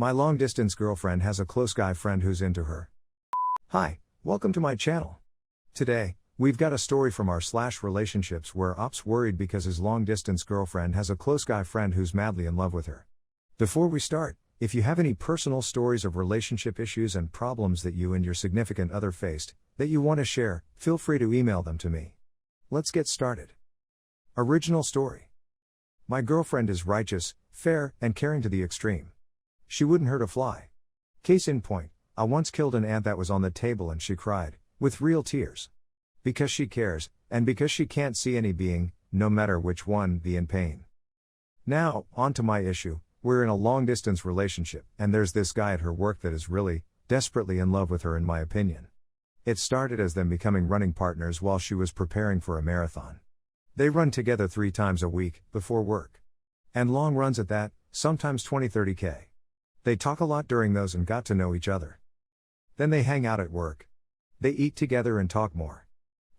My long-distance girlfriend has a close guy friend who's into her. Hi, welcome to my channel. Today, we've got a story from r/relationships where Op's worried because his long-distance girlfriend has a close guy friend who's madly in love with her. Before we start, if you have any personal stories of relationship issues and problems that you and your significant other faced, that you want to share, feel free to email them to me. Let's get started. Original story. My girlfriend is righteous, fair, and caring to the extreme. She wouldn't hurt a fly. Case in point, I once killed an ant that was on the table and she cried, with real tears. Because she cares, and because she can't see any being, no matter which one, be in pain. Now, on to my issue. We're in a long-distance relationship, and there's this guy at her work that is really, desperately in love with her in my opinion. It started as them becoming running partners while she was preparing for a marathon. They run together 3 times a week, before work. And long runs at that, sometimes 20-30K. They talk a lot during those and got to know each other. Then they hang out at work. They eat together and talk more.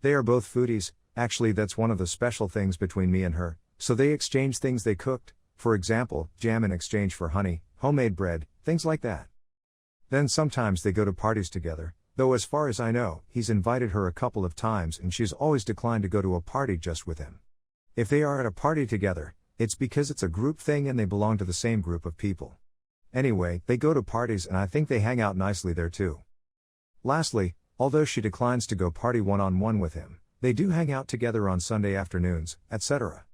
They are both foodies, actually that's one of the special things between me and her, so they exchange things they cooked, for example, jam in exchange for honey, homemade bread, things like that. Then sometimes they go to parties together, though as far as I know, he's invited her a couple of times and she's always declined to go to a party just with him. If they are at a party together, it's because it's a group thing and they belong to the same group of people. Anyway, they go to parties and I think they hang out nicely there too. Lastly, although she declines to go party one-on-one with him, they do hang out together on Sunday afternoons, etc.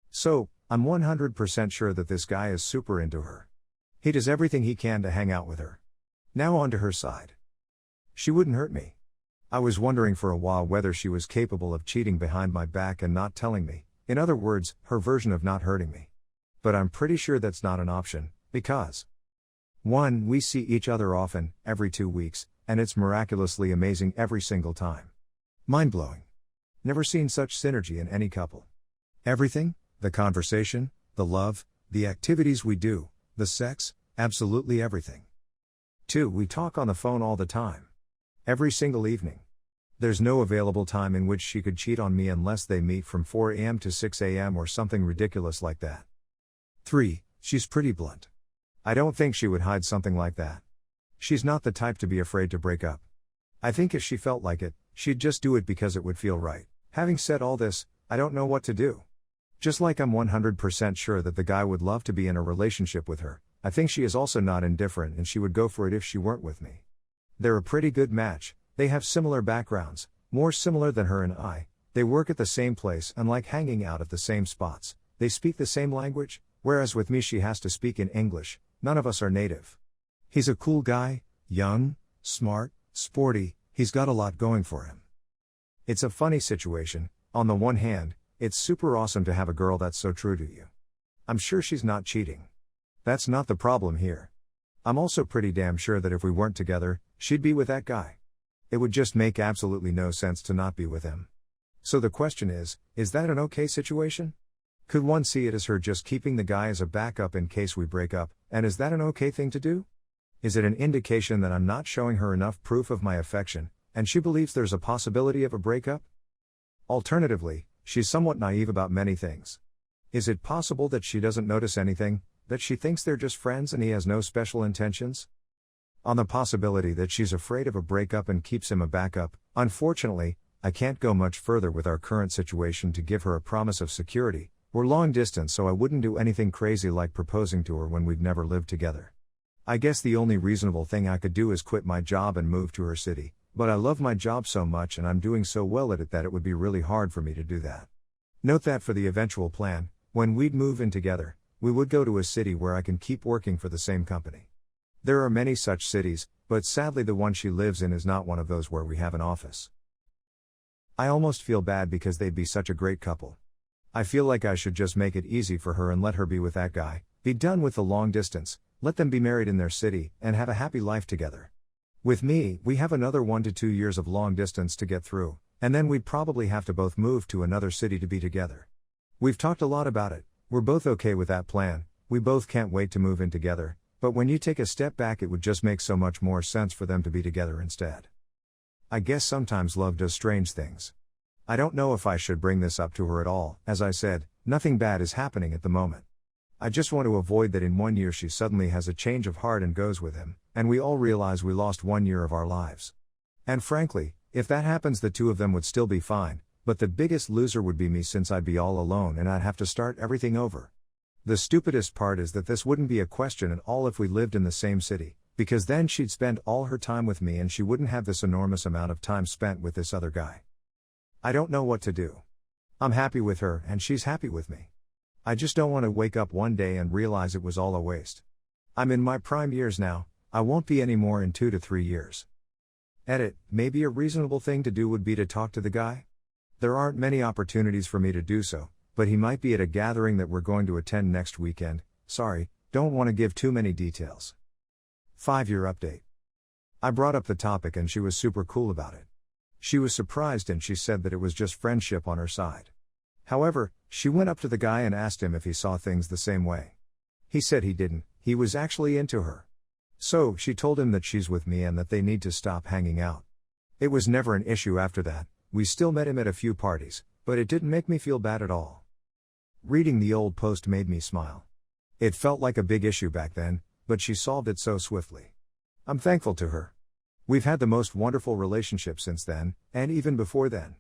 So, I'm 100% sure that this guy is super into her. He does everything he can to hang out with her. Now on to her side. She wouldn't hurt me. I was wondering for a while whether she was capable of cheating behind my back and not telling me, in other words, her version of not hurting me. But I'm pretty sure that's not an option, because 1. We see each other often, every 2 weeks, and it's miraculously amazing every single time. Mind-blowing. Never seen such synergy in any couple. Everything, the conversation, the love, the activities we do, the sex, absolutely everything. 2. We talk on the phone all the time. Every single evening. There's no available time in which she could cheat on me unless they meet from 4 a.m. to 6 a.m. or something ridiculous like that. 3. She's pretty blunt. I don't think she would hide something like that. She's not the type to be afraid to break up. I think if she felt like it, she'd just do it because it would feel right. Having said all this, I don't know what to do. Just like I'm 100% sure that the guy would love to be in a relationship with her, I think she is also not indifferent and she would go for it if she weren't with me. They're a pretty good match, they have similar backgrounds, more similar than her and I, they work at the same place and like hanging out at the same spots, they speak the same language, whereas with me she has to speak in English, none of us are native. He's a cool guy, young, smart, sporty, he's got a lot going for him. It's a funny situation. On the one hand, it's super awesome to have a girl that's so true to you. I'm sure she's not cheating. That's not the problem here. I'm also pretty damn sure that if we weren't together, she'd be with that guy. It would just make absolutely no sense to not be with him. So the question is that an okay situation? Could one see it as her just keeping the guy as a backup in case we break up, and is that an okay thing to do? Is it an indication that I'm not showing her enough proof of my affection, and she believes there's a possibility of a breakup? Alternatively, she's somewhat naive about many things. Is it possible that she doesn't notice anything, that she thinks they're just friends and he has no special intentions? On the possibility that she's afraid of a breakup and keeps him a backup, unfortunately, I can't go much further with our current situation to give her a promise of security. We're long distance, so I wouldn't do anything crazy like proposing to her when we've never lived together. I guess the only reasonable thing I could do is quit my job and move to her city, but I love my job so much and I'm doing so well at it that it would be really hard for me to do that. Note that for the eventual plan, when we'd move in together, we would go to a city where I can keep working for the same company. There are many such cities, but sadly the one she lives in is not one of those where we have an office. I almost feel bad because they'd be such a great couple. I feel like I should just make it easy for her and let her be with that guy, be done with the long distance, let them be married in their city, and have a happy life together. With me, we have another 1 to 2 years of long distance to get through, and then we'd probably have to both move to another city to be together. We've talked a lot about it, we're both okay with that plan, we both can't wait to move in together, but when you take a step back it would just make so much more sense for them to be together instead. I guess sometimes love does strange things. I don't know if I should bring this up to her at all, as I said, nothing bad is happening at the moment. I just want to avoid that in 1 year she suddenly has a change of heart and goes with him, and we all realize we lost 1 year of our lives. And frankly, if that happens the two of them would still be fine, but the biggest loser would be me since I'd be all alone and I'd have to start everything over. The stupidest part is that this wouldn't be a question at all if we lived in the same city, because then she'd spend all her time with me and she wouldn't have this enormous amount of time spent with this other guy. I don't know what to do. I'm happy with her and she's happy with me. I just don't want to wake up one day and realize it was all a waste. I'm in my prime years now, I won't be anymore in 2 to 3 years. Edit, maybe a reasonable thing to do would be to talk to the guy? There aren't many opportunities for me to do so, but he might be at a gathering that we're going to attend next weekend. Sorry, don't want to give too many details. 5-year update. I brought up the topic and she was super cool about it. She was surprised and she said that it was just friendship on her side. However, she went up to the guy and asked him if he saw things the same way. He said he didn't, he was actually into her. So, she told him that she's with me and that they need to stop hanging out. It was never an issue after that, we still met him at a few parties, but it didn't make me feel bad at all. Reading the old post made me smile. It felt like a big issue back then, but she solved it so swiftly. I'm thankful to her. We've had the most wonderful relationship since then, and even before then.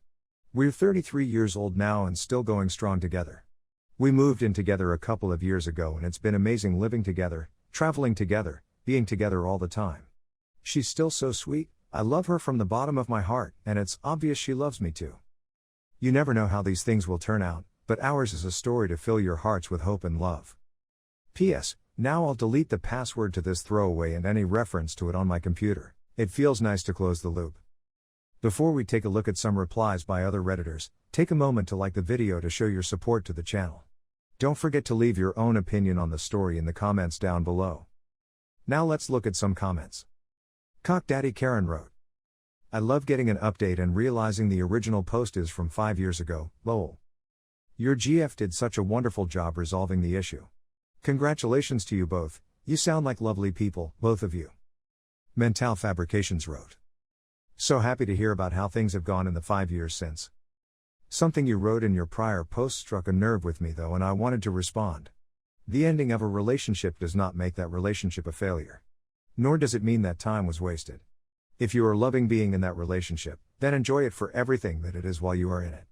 We're 33 years old now and still going strong together. We moved in together a couple of years ago and it's been amazing living together, traveling together, being together all the time. She's still so sweet, I love her from the bottom of my heart, and it's obvious she loves me too. You never know how these things will turn out, but ours is a story to fill your hearts with hope and love. P.S. Now I'll delete the password to this throwaway and any reference to it on my computer. It feels nice to close the loop. Before we take a look at some replies by other Redditors, take a moment to like the video to show your support to the channel. Don't forget to leave your own opinion on the story in the comments down below. Now let's look at some comments. Cock Daddy Karen wrote, I love getting an update and realizing the original post is from 5 years ago, lol. Your GF did such a wonderful job resolving the issue. Congratulations to you both, you sound like lovely people, both of you. Mental Fabrications wrote, so happy to hear about how things have gone in the 5 years since. Something you wrote in your prior post struck a nerve with me though and I wanted to respond. The ending of a relationship does not make that relationship a failure. Nor does it mean that time was wasted. If you are loving being in that relationship, then enjoy it for everything that it is while you are in it.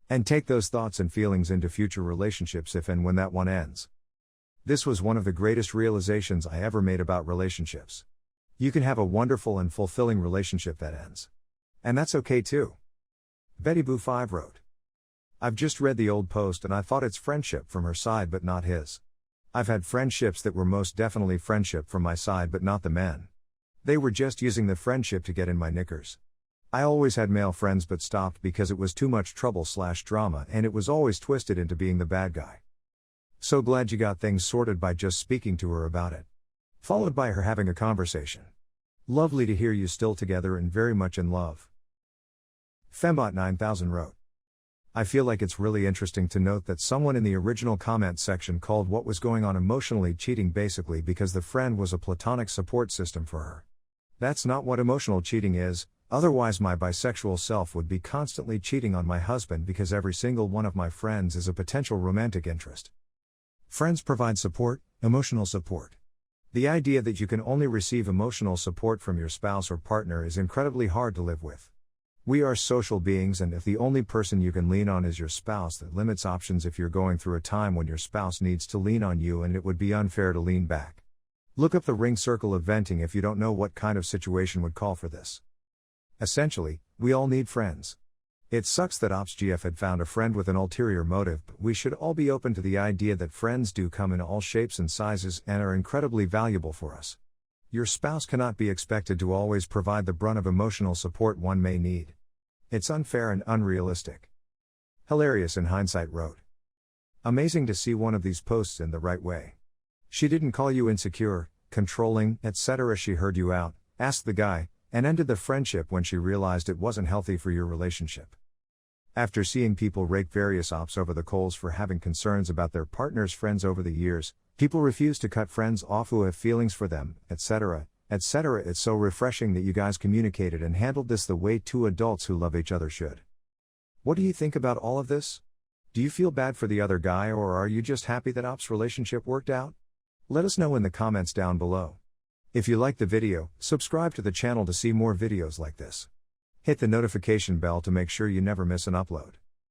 And take those thoughts and feelings into future relationships if and when that one ends. This was one of the greatest realizations I ever made about relationships. You can have a wonderful and fulfilling relationship that ends. And that's okay too. Betty Boo 5 wrote, I've just read the old post and I thought it's friendship from her side but not his. I've had friendships that were most definitely friendship from my side but not the men. They were just using the friendship to get in my knickers. I always had male friends but stopped because it was too much trouble/drama and it was always twisted into being the bad guy. So glad you got things sorted by just speaking to her about it. Followed by her having a conversation. Lovely to hear you still together and very much in love. Fembot 9000 wrote, I feel like it's really interesting to note that someone in the original comment section called what was going on emotionally cheating basically because the friend was a platonic support system for her. That's not what emotional cheating is, otherwise my bisexual self would be constantly cheating on my husband because every single one of my friends is a potential romantic interest. Friends provide support, emotional support. The idea that you can only receive emotional support from your spouse or partner is incredibly hard to live with. We are social beings and if the only person you can lean on is your spouse, that limits options if you're going through a time when your spouse needs to lean on you and it would be unfair to lean back. Look up the ring circle of venting if you don't know what kind of situation would call for this. Essentially, we all need friends. It sucks that OpsGF had found a friend with an ulterior motive, but we should all be open to the idea that friends do come in all shapes and sizes and are incredibly valuable for us. Your spouse cannot be expected to always provide the brunt of emotional support one may need. It's unfair and unrealistic. Hilarious in hindsight wrote, amazing to see one of these posts in the right way. She didn't call you insecure, controlling, etc. She heard you out, asked the guy, and ended the friendship when she realized it wasn't healthy for your relationship. After seeing people rake various ops over the coals for having concerns about their partner's friends over the years, people refuse to cut friends off who have feelings for them, etc., etc. It's so refreshing that you guys communicated and handled this the way two adults who love each other should. What do you think about all of this? Do you feel bad for the other guy, or are you just happy that Ops' relationship worked out? Let us know in the comments down below. If you liked the video, subscribe to the channel to see more videos like this. Hit the notification bell to make sure you never miss an upload.